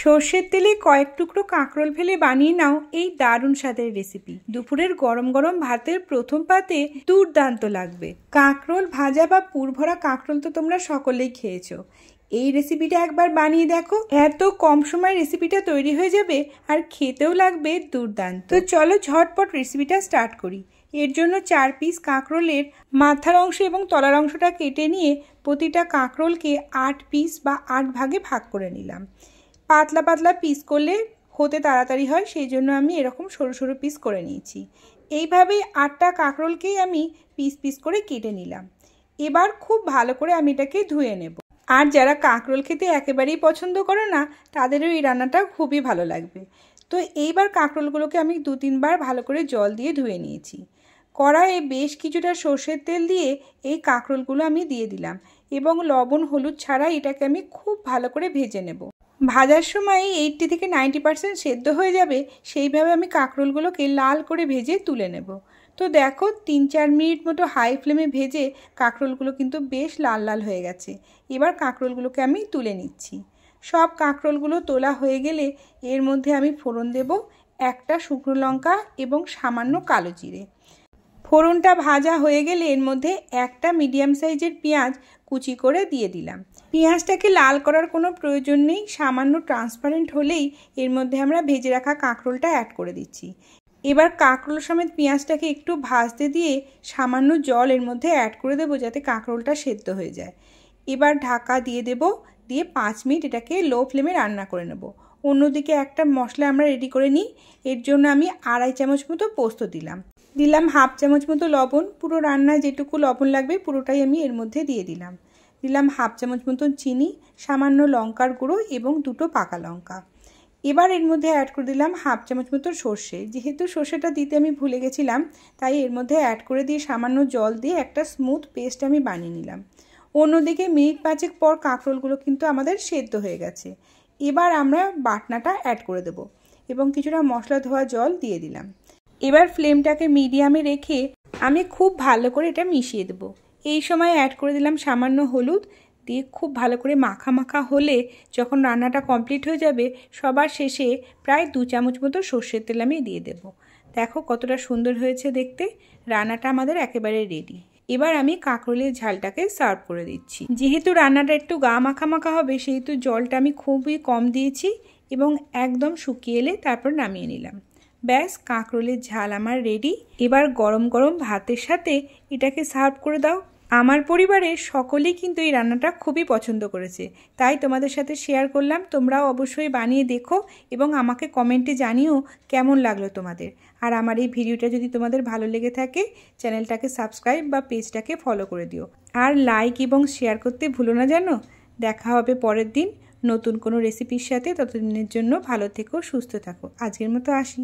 সর্ষের তেলে কয়েক টুকরো কাঁকরোল ফেলে বানিয়ে নাও এই দারুণ স্বাদের রেসিপি। দুপুরের গরম গরম ভাতের প্রথম পাতে দুর্দান্ত লাগবে। কাঁকরোল ভাজা বা পুরভরা কাঁকরোল তো তোমরা সকলেই খেয়েছো। এই রেসিপিটা একবার বানিয়ে দেখো, এত কম সময় রেসিপিটা তৈরি হয়ে যাবে আর খেতেও লাগবে দুর্দান্ত। তো চলো ঝটপট রেসিপিটা স্টার্ট করি। এর জন্য 4 পিস কাঁকরোলের মাথার অংশ এবং তলার অংশটা কেটে নিয়ে প্রতিটা কাঁকরোলকে 8 পিস বা 8 ভাগে ভাগ করে নিলাম। পাতলা পাতলা পিস করলে হতে তাড়াতাড়ি হয়, সেই জন্য আমি এরকম সরু সরু পিস করে নিয়েছি। এইভাবেই 8টা কাঁকরোলকেই আমি পিস পিস করে কেটে নিলাম। এবার খুব ভালো করে আমি এটাকে ধুয়ে নেব। আর যারা কাঁকরোল খেতে একেবারেই পছন্দ করে না, তাদেরও এই রান্নাটা খুবই ভালো লাগবে। তো এইবার কাঁকরোলগুলোকে আমি 2-3 বার ভালো করে জল দিয়ে ধুয়ে নিয়েছি। কড়াইয়ে বেশ কিছুটা সর্ষের তেল দিয়ে এই কাঁকরোলগুলো আমি দিয়ে দিলাম এবং লবণ হলুদ ছাড়া এটাকে আমি খুব ভালো করে ভেজে নেব। ভাজার সময় 80 থেকে 90% সেদ্ধ হয়ে যাবে, সেইভাবে আমি কাঁকরোলগুলোকে লাল করে ভেজে তুলে নেব। তো দেখো 3-4 মিনিট মতো হাই ফ্লেমে ভেজে কাঁকরোলগুলো কিন্তু বেশ লাল লাল হয়ে গেছে। এবার কাঁকরোলগুলোকে আমি তুলে নিচ্ছি। সব কাঁকরোলগুলো তোলা হয়ে গেলে এর মধ্যে আমি ফোড়ন দেব 1টা শুকনো লঙ্কা এবং সামান্য কালো জিরে। ফোড়নটা ভাজা হয়ে গেলে এর মধ্যে 1টা মিডিয়াম সাইজের পেঁয়াজ কুচি করে দিয়ে দিলাম। পেঁয়াজটাকে লাল করার কোনো প্রয়োজন নেই, সামান্য ট্রান্সপারেন্ট হলেই এর মধ্যে আমরা ভেজে রাখা কাঁকরোলটা অ্যাড করে দিচ্ছি। এবার কাঁকরোল সমেত পেঁয়াজটাকে একটু ভাজতে দিয়ে সামান্য জল এর মধ্যে অ্যাড করে দেবো, যাতে কাঁকরোলটা সেদ্ধ হয়ে যায়। এবার ঢাকা দিয়ে দেব, দিয়ে 5 মিনিট এটাকে লো ফ্লেমে রান্না করে নেব। অন্যদিকে একটা মশলা আমরা রেডি করে নিই। এর জন্য আমি 2.5 চামচ মতো পোস্ত দিলাম, 1/2 চামচ মতো লবণ, পুরো রান্নায় যেটুকু লবণ লাগবে পুরোটাই আমি এর মধ্যে দিয়ে দিলাম। 1/2 চামচ মতো চিনি, সামান্য লঙ্কার গুঁড়ো এবং 2টো পাকা লঙ্কা। এবার এর মধ্যে অ্যাড করে দিলাম 1/2 চামচ মতো সর্ষে। যেহেতু সর্ষেটা দিতে আমি ভুলে গেছিলাম, তাই এর মধ্যে অ্যাড করে দিয়ে সামান্য জল দিয়ে একটা স্মুথ পেস্ট আমি বানিয়ে নিলাম। অন্যদিকে মিনিট 5 পর কাঁকরোলগুলো কিন্তু আমাদের সেদ্ধ হয়ে গেছে। এবার আমরা বাটনাটা অ্যাড করে দেব এবং কিছুটা মশলা ধোয়া জল দিয়ে দিলাম। এবার ফ্লেমটাকে মিডিয়ামে রেখে আমি খুব ভালো করে এটা মিশিয়ে দেব। এই সময় অ্যাড করে দিলাম সামান্য হলুদ, দিয়ে খুব ভালো করে মাখা মাখা হলে যখন রান্নাটা কমপ্লিট হয়ে যাবে, সবার শেষে প্রায় 2 চামচ মতো সর্ষের তেল আমি দিয়ে দেব। দেখো কতটা সুন্দর হয়েছে দেখতে। রান্নাটা আমাদের একেবারে রেডি। এবার আমি কাঁকরোলের ঝালটাকে সার্ভ করে দিচ্ছি। যেহেতু রান্নাটা একটু গা মাখা মাখা হবে, সেহেতু জলটা আমি খুবই কম দিয়েছি এবং একদম শুকিয়ে এলে তারপর নামিয়ে নিলাম। ব্যাস, কাঁকরোলের ঝাল আমার রেডি। এবার গরম গরম ভাতের সাথে এটাকে সার্ভ করে দাও। আমার পরিবারের সকলেই কিন্তু এই রান্নাটা খুবই পছন্দ করেছে, তাই তোমাদের সাথে শেয়ার করলাম। তোমরাও অবশ্যই বানিয়ে দেখো এবং আমাকে কমেন্টে জানিও কেমন লাগলো তোমাদের। আর আমার এই ভিডিওটা যদি তোমাদের ভালো লেগে থাকে, চ্যানেলটাকে সাবস্ক্রাইব বা পেজটাকে ফলো করে দিও। আর লাইক এবং শেয়ার করতে ভুলো না জানো। দেখা হবে পরের দিন নতুন কোনো রেসিপির সাথে। ততদিনের জন্য ভালো থেকো, সুস্থ থাকো। আজকের মতো আসি।